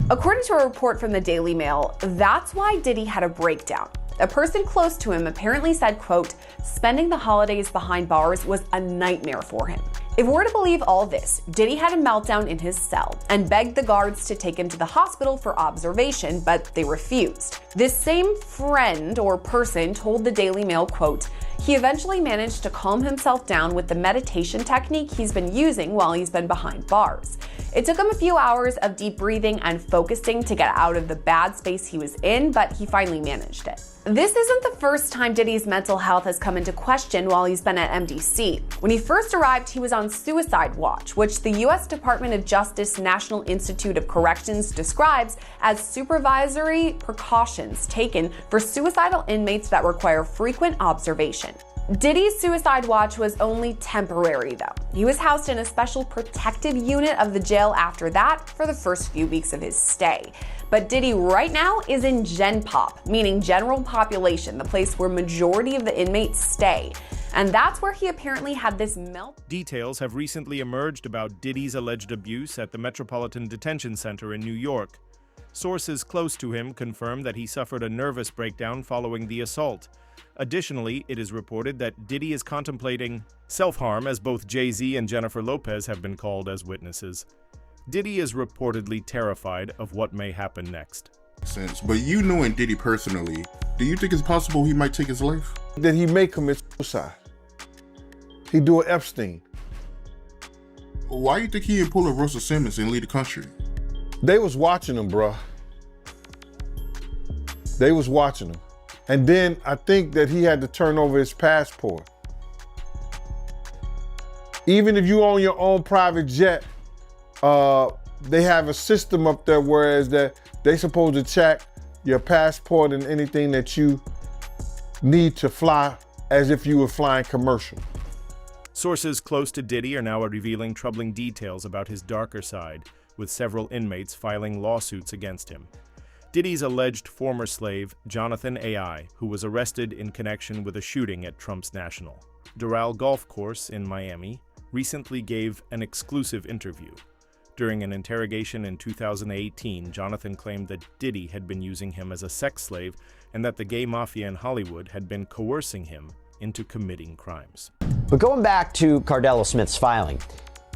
According to a report from the Daily Mail, that's why Diddy had a breakdown. A person close to him apparently said, quote, spending the holidays behind bars was a nightmare for him. If we're to believe all this, Diddy had a meltdown in his cell and begged the guards to take him to the hospital for observation, but they refused. This same friend or person told the Daily Mail, quote, he eventually managed to calm himself down with the meditation technique he's been using while he's been behind bars. It took him a few hours of deep breathing and focusing to get out of the bad space he was in, but he finally managed it. This isn't the first time Diddy's mental health has come into question while he's been at MDC. When he first arrived, he was on suicide watch, which the U.S. Department of Justice National Institute of Corrections describes as supervisory precautions taken for suicidal inmates that require frequent observation. Diddy's suicide watch was only temporary, though. He was housed in a special protective unit of the jail after that for the first few weeks of his stay. But Diddy right now is in Gen Pop, meaning general population, the place where majority of the inmates stay. And that's where he apparently had this Details have recently emerged about Diddy's alleged abuse at the Metropolitan Detention Center in New York. Sources close to him confirm that he suffered a nervous breakdown following the assault. Additionally, it is reported that Diddy is contemplating self-harm, as both Jay-Z and Jennifer Lopez have been called as witnesses. Diddy is reportedly terrified of what may happen next. But you knowing Diddy personally, do you think it's possible he might take his life? That he may commit suicide. He do an Epstein. Why do you think he didn't pull a Russell Simmons and leave the country? They was watching him, bro. They was watching him. And then I think that he had to turn over his passport. Even if you own your own private jet, they have a system up there whereas that they supposed to check your passport and anything that you need to fly as if you were flying commercial. Sources close to Diddy are now revealing troubling details about his darker side, with several inmates filing lawsuits against him. Diddy's alleged former slave, Jonathan A.I., who was arrested in connection with a shooting at Trump's National Doral Golf Course in Miami, recently gave an exclusive interview. During an interrogation in 2018, Jonathan claimed that Diddy had been using him as a sex slave and that the gay mafia in Hollywood had been coercing him into committing crimes. But going back to Cardell Smith's filing,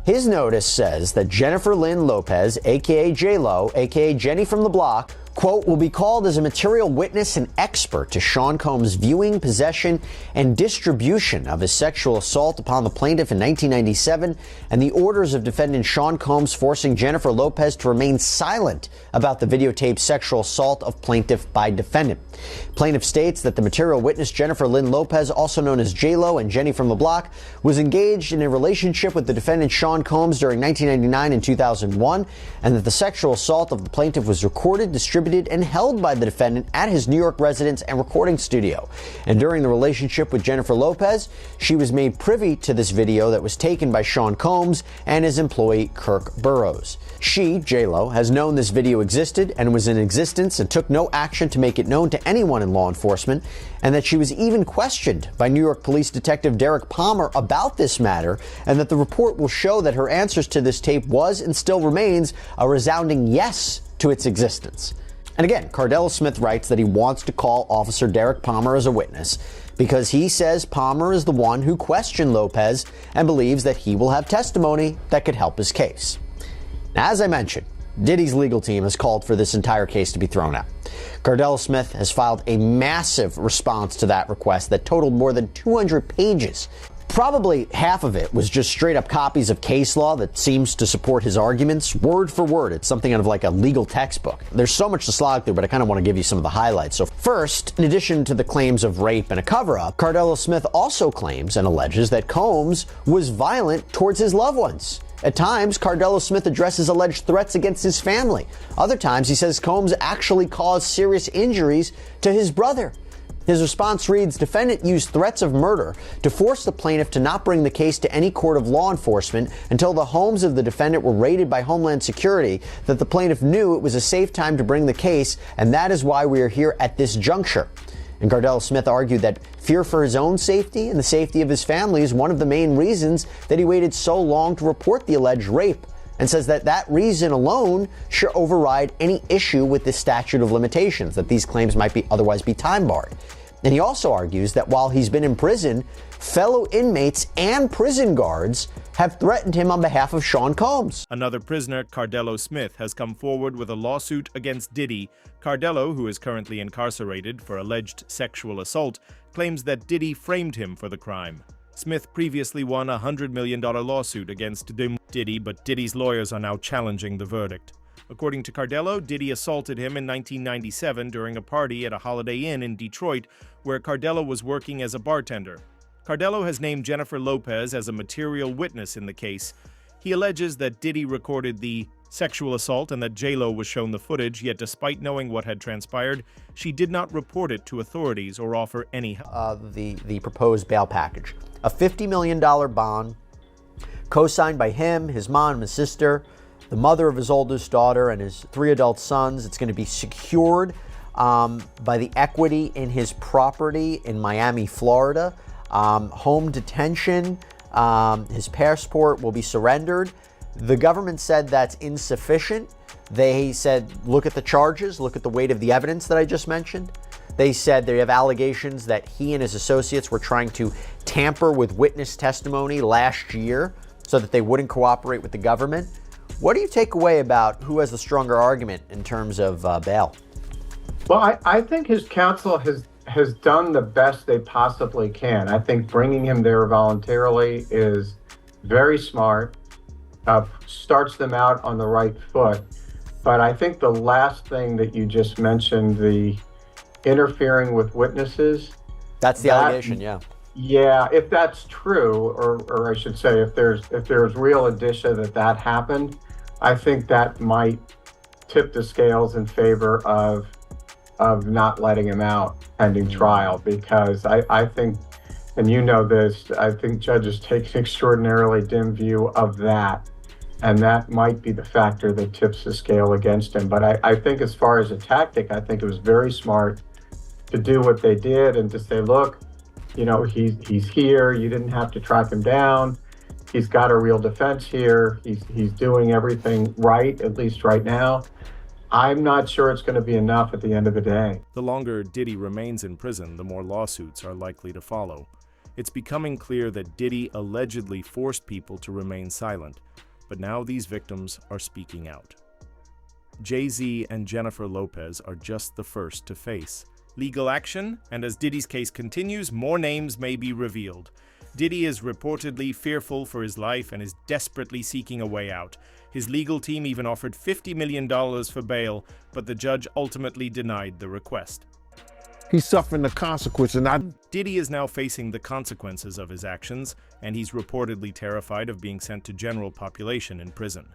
his notice says that Jennifer Lynn Lopez, a.k.a. J-Lo, a.k.a. Jenny from the Block, quote, will be called as a material witness and expert to Sean Combs' viewing, possession, and distribution of his sexual assault upon the plaintiff in 1997 and the orders of defendant Sean Combs forcing Jennifer Lopez to remain silent about the videotaped sexual assault of plaintiff by defendant. Plaintiff states that the material witness Jennifer Lynn Lopez, also known as J-Lo and Jenny from the Block, was engaged in a relationship with the defendant Sean Combs during 1999 and 2001, and that the sexual assault of the plaintiff was recorded, distributed, and held by the defendant at his New York residence and recording studio. And during the relationship with Jennifer Lopez, she was made privy to this video that was taken by Sean Combs and his employee Kirk Burrows. She, J-Lo, has known this video existed and was in existence and took no action to make it known to anyone in law enforcement, and that she was even questioned by New York Police Detective Derek Palmer about this matter, and that the report will show that her answers to this tape was and still remains a resounding yes to its existence. And again, Cardell Smith writes that he wants to call Officer Derek Palmer as a witness because he says Palmer is the one who questioned Lopez and believes that he will have testimony that could help his case. Now, as I mentioned, Diddy's legal team has called for this entire case to be thrown out. Cardell Smith has filed a massive response to that request that totaled more than 200 pages. Probably half of it was just straight up copies of case law that seems to support his arguments, word for word. It's something out of like a legal textbook. There's so much to slog through, but I kind of want to give you some of the highlights. So first, in addition to the claims of rape and a cover-up, Cardell Smith also claims and alleges that Combs was violent towards his loved ones. At times, Cardell Smith addresses alleged threats against his family. Other times, he says Combs actually caused serious injuries to his brother. His response reads, defendant used threats of murder to force the plaintiff to not bring the case to any court of law enforcement until the homes of the defendant were raided by Homeland Security, that the plaintiff knew it was a safe time to bring the case, and that is why we are here at this juncture. And Cardell Smith argued that fear for his own safety and the safety of his family is one of the main reasons that he waited so long to report the alleged rape and says that that reason alone should override any issue with the statute of limitations, that these claims might otherwise be time barred. And he also argues that while he's been in prison, fellow inmates and prison guards have threatened him on behalf of Sean Combs. Another prisoner, Cardelo Smith, has come forward with a lawsuit against Diddy. Cardelo, who is currently incarcerated for alleged sexual assault, claims that Diddy framed him for the crime. Smith previously won a $100 million lawsuit against Diddy, but Diddy's lawyers are now challenging the verdict. According to Cardelo, Diddy assaulted him in 1997 during a party at a Holiday Inn in Detroit, where Cardelo was working as a bartender. Cardelo has named Jennifer Lopez as a material witness in the case. He alleges that Diddy recorded the sexual assault and that J-Lo was shown the footage, yet despite knowing what had transpired, she did not report it to authorities or offer any help. The proposed bail package. A $50 million bond, co-signed by him, his mom, his sister, the mother of his oldest daughter, and his 3 adult sons. It's going to be secured by the equity in his property in Miami, Florida. Home detention, his passport will be surrendered. The government said that's insufficient. They said, look at the charges, look at the weight of the evidence that I just mentioned. They said they have allegations that he and his associates were trying to tamper with witness testimony last year so that they wouldn't cooperate with the government. What do you take away about who has the stronger argument in terms of bail? Well, I think his counsel has done the best they possibly can. I think bringing him there voluntarily is very smart, starts them out on the right foot. But I think the last thing that you just mentioned, the interfering with witnesses. That's the allegation, yeah. Yeah, if that's true, or I should say, if there's real indicia that happened, I think that might tip the scales in favor of not letting him out pending trial, because I think, and you know this, I think judges take an extraordinarily dim view of that, and that might be the factor that tips the scale against him. But I think as far as a tactic, I think it was very smart to do what they did and to say, look, you know, he's here, you didn't have to track him down, he's got a real defense here, he's doing everything right, at least right now. I'm not sure it's going to be enough at the end of the day. The longer Diddy remains in prison, the more lawsuits are likely to follow. It's becoming clear that Diddy allegedly forced people to remain silent, but now these victims are speaking out. Jay-Z and Jennifer Lopez are just the first to face legal action, and as Diddy's case continues, more names may be revealed. Diddy is reportedly fearful for his life and is desperately seeking a way out. His legal team even offered $50 million for bail, but the judge ultimately denied the request. He's suffering the consequences. Diddy is now facing the consequences of his actions, and he's reportedly terrified of being sent to general population in prison.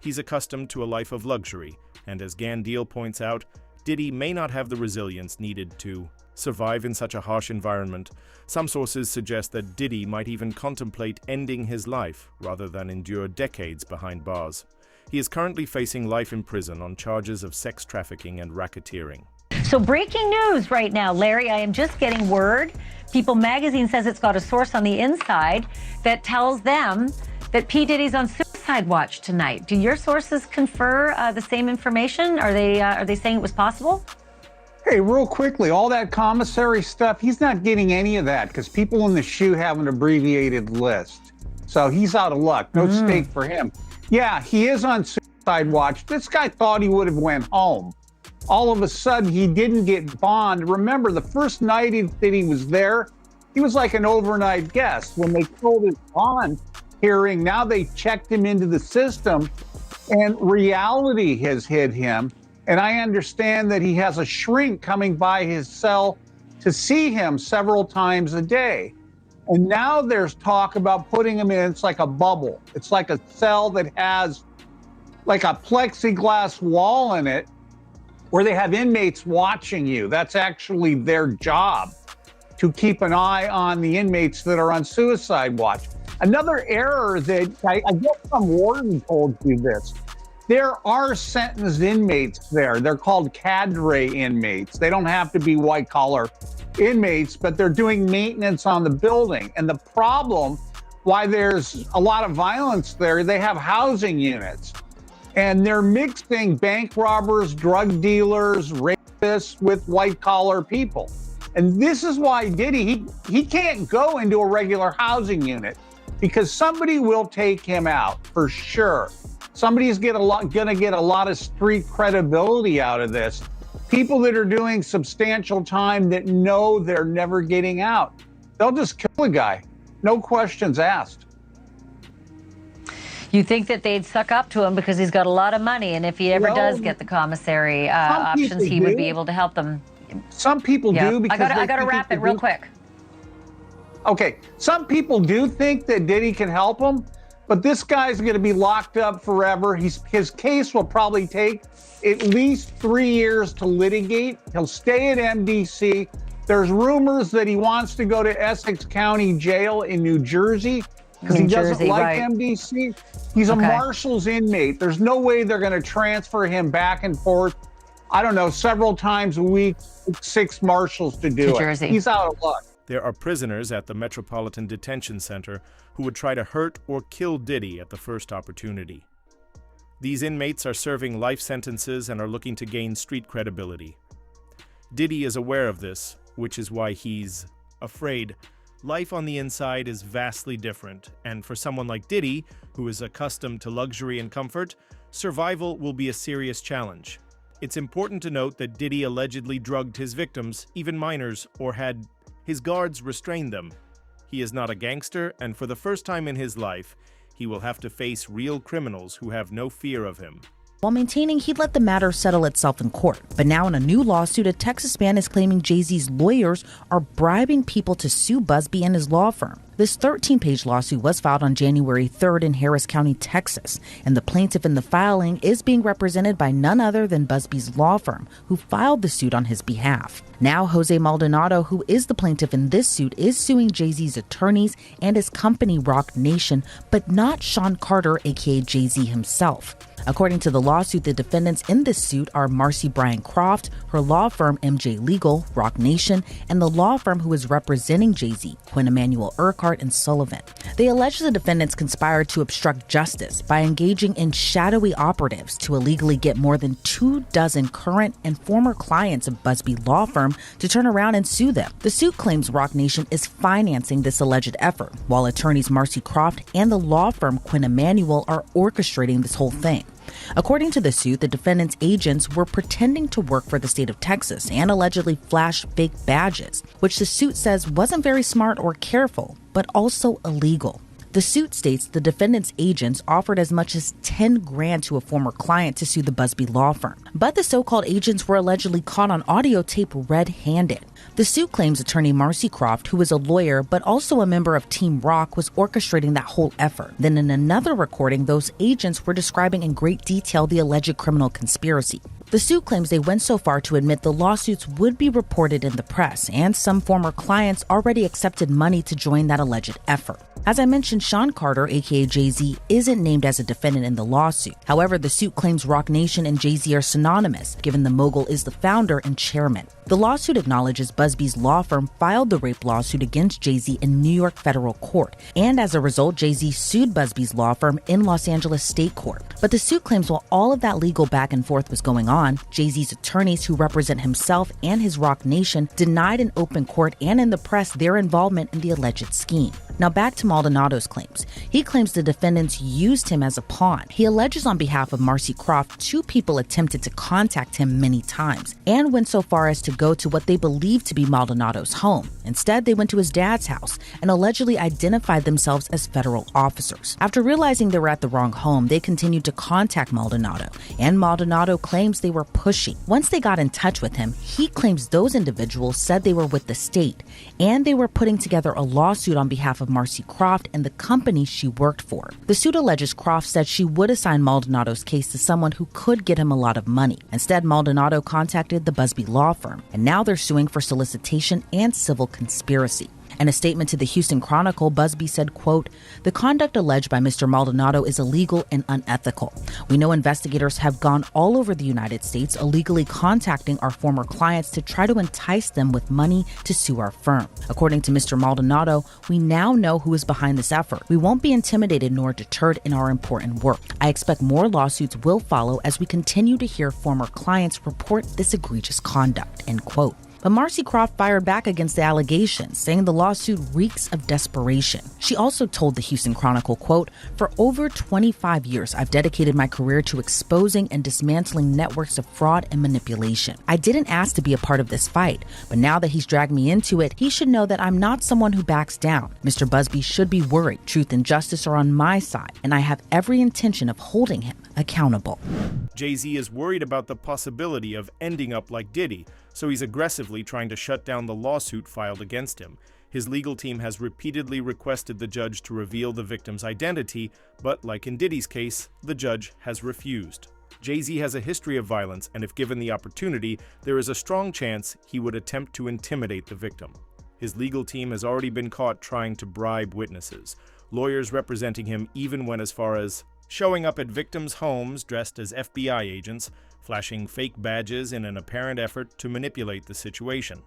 He's accustomed to a life of luxury, and as Gandil points out, Diddy may not have the resilience needed to survive in such a harsh environment. Some sources suggest that Diddy might even contemplate ending his life rather than endure decades behind bars. He is currently facing life in prison on charges of sex trafficking and racketeering. So breaking news right now, Larry, I am just getting word. People magazine says it's got a source on the inside that tells them that P. Diddy's on suicide watch tonight. Do your sources confer the same information? Are they saying it was possible? Hey, real quickly, all that commissary stuff, he's not getting any of that because people in the SHU have an abbreviated list. So he's out of luck. No stake for him. Yeah, he is on suicide watch. This guy thought he would have went home. All of a sudden, he didn't get bond. Remember, the first night that he was there, he was like an overnight guest. When they pulled his bond hearing, now they checked him into the system, and reality has hit him. And I understand that he has a shrink coming by his cell to see him several times a day. And now there's talk about putting him in, it's like a bubble. It's like a cell that has like a plexiglass wall in it where they have inmates watching you. That's actually their job, to keep an eye on the inmates that are on suicide watch. Another error that I guess some warden told you this. There are sentenced inmates there. They're called cadre inmates. They don't have to be white-collar inmates, but they're doing maintenance on the building. And the problem why there's a lot of violence there. They have housing units, and they're mixing bank robbers, drug dealers, rapists with white-collar people. And this is why Diddy, he can't go into a regular housing unit because somebody will take him out for sure. Somebody's gonna get a lot of street credibility out of this. People that are doing substantial time that know they're never getting out. They'll just kill a guy. No questions asked. You think that they'd suck up to him because he's got a lot of money, and if he ever does get the commissary options, he would be able to help them. Some people do because I got to wrap it real quick. Okay, some people do think that Diddy can help them, but this guy's going to be locked up forever. His case will probably take at least 3 years to litigate. He'll stay at MDC. There's rumors that he wants to go to Essex County Jail in New Jersey because he doesn't like MDC. He's a marshal's inmate. There's no way they're going to transfer him back and forth, I don't know, several times a week, 6 marshals to do it. He's out of luck. There are prisoners at the Metropolitan Detention Center who would try to hurt or kill Diddy at the first opportunity. These inmates are serving life sentences and are looking to gain street credibility. Diddy is aware of this, which is why he's afraid. Life on the inside is vastly different, and for someone like Diddy, who is accustomed to luxury and comfort, survival will be a serious challenge. It's important to note that Diddy allegedly drugged his victims, even minors, or had his guards restrain them. He is not a gangster, and for the first time in his life, he will have to face real criminals who have no fear of him. While maintaining he'd let the matter settle itself in court. But now in a new lawsuit, a Texas man is claiming Jay-Z's lawyers are bribing people to sue Busby and his law firm. This 13-page lawsuit was filed on January 3rd in Harris County, Texas, and the plaintiff in the filing is being represented by none other than Busby's law firm, who filed the suit on his behalf. Now, Jose Maldonado, who is the plaintiff in this suit, is suing Jay-Z's attorneys and his company, Rock Nation, but not Sean Carter, aka Jay-Z himself. According to the lawsuit, the defendants in this suit are Marcy Bryan Croft, her law firm MJ Legal, Rock Nation, and the law firm who is representing Jay-Z, Quinn Emanuel Urquhart and Sullivan. They allege the defendants conspired to obstruct justice by engaging in shadowy operatives to illegally get more than 24 current and former clients of Busby law firm to turn around and sue them. The suit claims Rock Nation is financing this alleged effort, while attorneys Marcy Croft and the law firm Quinn Emanuel are orchestrating this whole thing. According to the suit, the defendants' agents were pretending to work for the state of Texas and allegedly flashed fake badges, which the suit says wasn't very smart or careful, but also illegal. The suit states the defendants' agents offered as much as $10,000 to a former client to sue the Busby law firm. But the so-called agents were allegedly caught on audio tape red-handed. The suit claims attorney Marcy Croft, who is a lawyer but also a member of Team Rock, was orchestrating that whole effort. Then in another recording, those agents were describing in great detail the alleged criminal conspiracy. The suit claims they went so far to admit the lawsuits would be reported in the press, and some former clients already accepted money to join that alleged effort. As I mentioned, Sean Carter, aka Jay-Z, isn't named as a defendant in the lawsuit. However, the suit claims Rock Nation and Jay-Z are synonymous, given the mogul is the founder and chairman. The lawsuit acknowledges Busby's law firm filed the rape lawsuit against Jay-Z in New York federal court, and as a result, Jay-Z sued Busby's law firm in Los Angeles state court. But the suit claims while all of that legal back and forth was going on, Jay-Z's attorneys who represent himself and his Rock Nation denied in open court and in the press their involvement in the alleged scheme. Now back to Maldonado's claims. He claims the defendants used him as a pawn. He alleges on behalf of Marcy Croft 2 people attempted to contact him many times and went so far as to go to what they believed to be Maldonado's home. Instead, they went to his dad's house and allegedly identified themselves as federal officers. After realizing they were at the wrong home, they continued to contact Maldonado, and Maldonado claims they were pushy. Once they got in touch with him, he claims those individuals said they were with the state and they were putting together a lawsuit on behalf of Marcy Croft and the company she worked for. The suit alleges Croft said she would assign Maldonado's case to someone who could get him a lot of money. Instead, Maldonado contacted the Busby law firm, and now they're suing for solicitation and civil conspiracy. In a statement to the Houston Chronicle, Busby said, quote, "The conduct alleged by Mr. Maldonado is illegal and unethical. We know investigators have gone all over the United States illegally contacting our former clients to try to entice them with money to sue our firm. According to Mr. Maldonado, we now know who is behind this effort. We won't be intimidated nor deterred in our important work. I expect more lawsuits will follow as we continue to hear former clients report this egregious conduct," end quote. But Marcy Croft fired back against the allegations, saying the lawsuit reeks of desperation. She also told the Houston Chronicle, quote, "For over 25 years, I've dedicated my career to exposing and dismantling networks of fraud and manipulation. I didn't ask to be a part of this fight, but now that he's dragged me into it, he should know that I'm not someone who backs down. Mr. Busby should be worried. Truth and justice are on my side, and I have every intention of holding him accountable." Jay-Z is worried about the possibility of ending up like Diddy, so he's aggressively trying to shut down the lawsuit filed against him. His legal team has repeatedly requested the judge to reveal the victim's identity, but like in Diddy's case, the judge has refused. Jay-Z has a history of violence, and if given the opportunity, there is a strong chance he would attempt to intimidate the victim. His legal team has already been caught trying to bribe witnesses, lawyers representing him even went as far as showing up at victims' homes dressed as FBI agents, flashing fake badges in an apparent effort to manipulate the situation.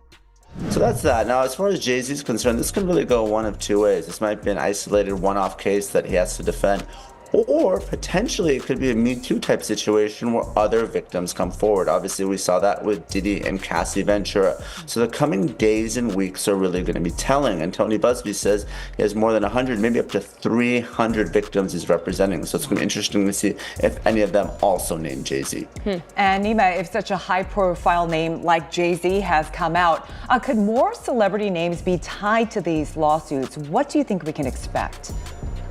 So that's that. Now, as far as Jay-Z is concerned, this can really go one of two ways. This might be an isolated one-off case that he has to defend, or potentially it could be a Me Too type situation where other victims come forward. Obviously, we saw that with Diddy and Cassie Ventura. So the coming days and weeks are really going to be telling. And Tony Busby says he has more than 100, maybe up to 300 victims he's representing. So it's going to be interesting to see if any of them also name Jay-Z. And Nima, if such a high-profile name like Jay-Z has come out, could more celebrity names be tied to these lawsuits? What do you think we can expect?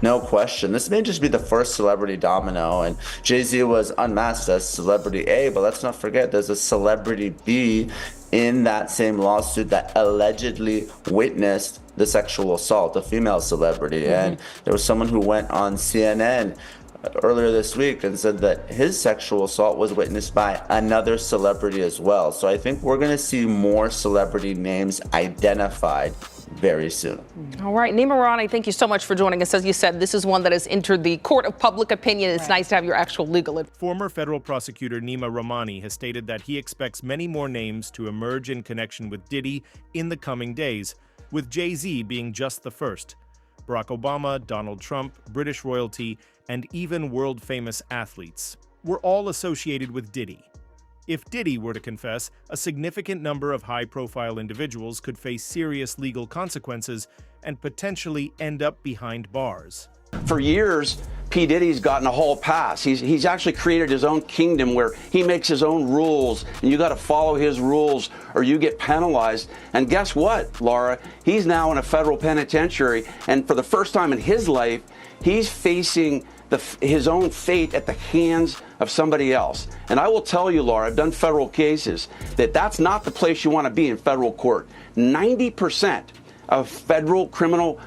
No question. This may just be the first celebrity domino, and Jay-Z was unmasked as celebrity A, but let's not forget there's a celebrity B in that same lawsuit that allegedly witnessed the sexual assault, a female celebrity. And there was someone who went on CNN earlier this week and said that his sexual assault was witnessed by another celebrity as well. So I think we're going to see more celebrity names identified very soon. All right, Nima Rani, thank you so much for joining us. As you said, this is one that has entered the court of public opinion. It's nice to have your actual legal advice. Former federal prosecutor Nima Rahmani has stated that he expects many more names to emerge in connection with Diddy in the coming days, with Jay-Z being just the first. Barack Obama, Donald Trump, British royalty, and even world-famous athletes were all associated with Diddy. If Diddy were to confess, a significant number of high-profile individuals could face serious legal consequences and potentially end up behind bars. For years, P. Diddy's gotten a whole pass. He's actually created his own kingdom where he makes his own rules, and you got to follow his rules or you get penalized. And guess what, Laura? He's now in a federal penitentiary, and for the first time in his life, he's facing his own fate at the hands of somebody else. And I will tell you, Laura, I've done federal cases, that's not the place you want to be in federal court. 90% of federal criminal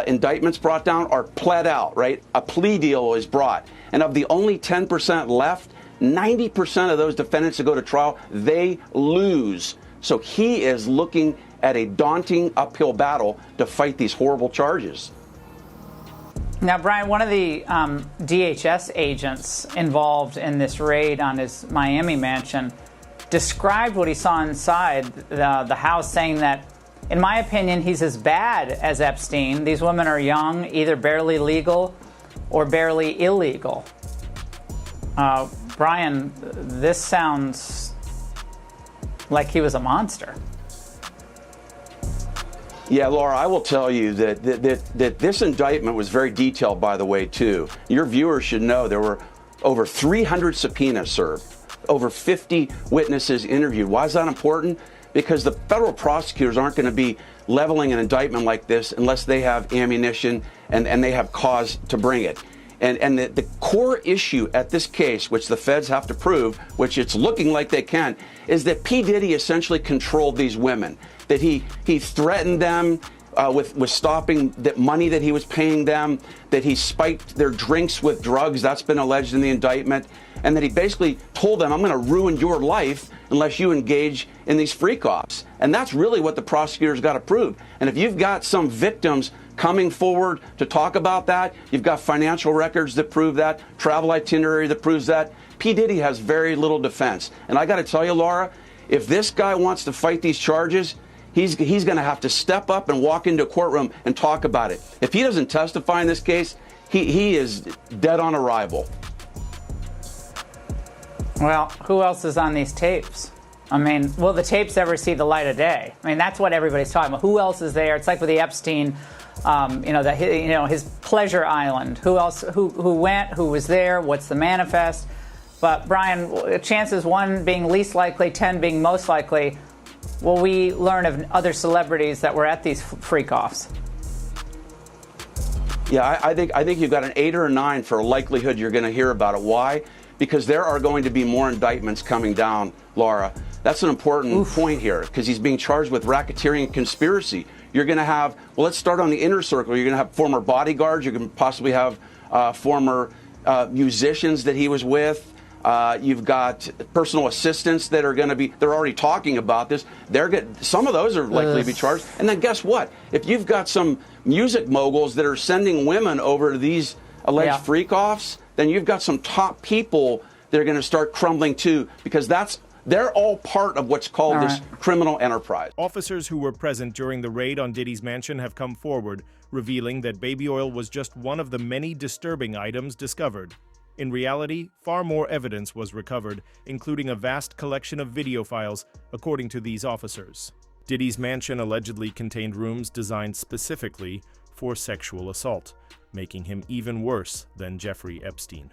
indictments brought down are pled out, right? A plea deal is brought. And of the only 10% left, 90% of those defendants that go to trial, they lose. So he is looking at a daunting uphill battle to fight these horrible charges. Now, Brian, one of the DHS agents involved in this raid on his Miami mansion described what he saw inside the house, saying that, in my opinion, he's as bad as Epstein. These women are young, either barely legal or barely illegal. Brian, this sounds like he was a monster. Yeah, Laura, I will tell you that this indictment was very detailed, by the way, too. Your viewers should know there were over 300 subpoenas served, over 50 witnesses interviewed. Why is that important? Because the federal prosecutors aren't going to be leveling an indictment like this unless they have ammunition and they have cause to bring it. And the core issue at this case, which the feds have to prove, which it's looking like they can, is that P. Diddy essentially controlled these women, that he threatened them with stopping the money that he was paying them, that he spiked their drinks with drugs. That's been alleged in the indictment. and that he basically told them, I'm going to ruin your life unless you engage in these freak-offs. And that's really what the prosecutor's got to prove. And if you've got some victims coming forward to talk about that, you've got financial records that prove that, travel itinerary that proves that, P. Diddy has very little defense. And I got to tell you, Laura, if this guy wants to fight these charges, he's going to have to step up and walk into a courtroom and talk about it. If he doesn't testify in this case, he is dead on arrival. Well, who else is on these tapes? I mean, will the tapes ever see the light of day? I mean, that's what everybody's talking about. Who else is there? It's like with the Epstein, his pleasure island. Who else? Who went? Who was there? What's the manifest? But Brian, chances 1 being least likely, 10 being most likely. Will we learn of other celebrities that were at these freak-offs? Yeah, I think you've got an 8 or a 9 for a likelihood you're going to hear about it. Why? Because there are going to be more indictments coming down, Laura. That's an important point here, because he's being charged with racketeering and conspiracy. You're going to have, well, let's start on the inner circle. You're going to have former bodyguards. You're going to possibly have former musicians that he was with. You've got personal assistants that are going to be, they're already talking about this. Some of those are likely to be charged. And then guess what? If you've got some music moguls that are sending women over to these alleged freak-offs, then you've got some top people that are going to start crumbling too, because they're all part of what's called this criminal enterprise. Officers who were present during the raid on Diddy's mansion have come forward, revealing that baby oil was just one of the many disturbing items discovered. In reality, far more evidence was recovered, including a vast collection of video files, according to these officers. Diddy's mansion allegedly contained rooms designed specifically for sexual assault, making him even worse than Jeffrey Epstein.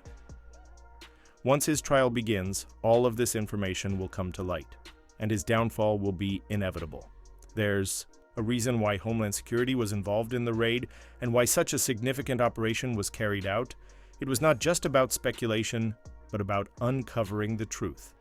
Once his trial begins, all of this information will come to light, and his downfall will be inevitable. There's a reason why Homeland Security was involved in the raid and why such a significant operation was carried out. It was not just about speculation, but about uncovering the truth.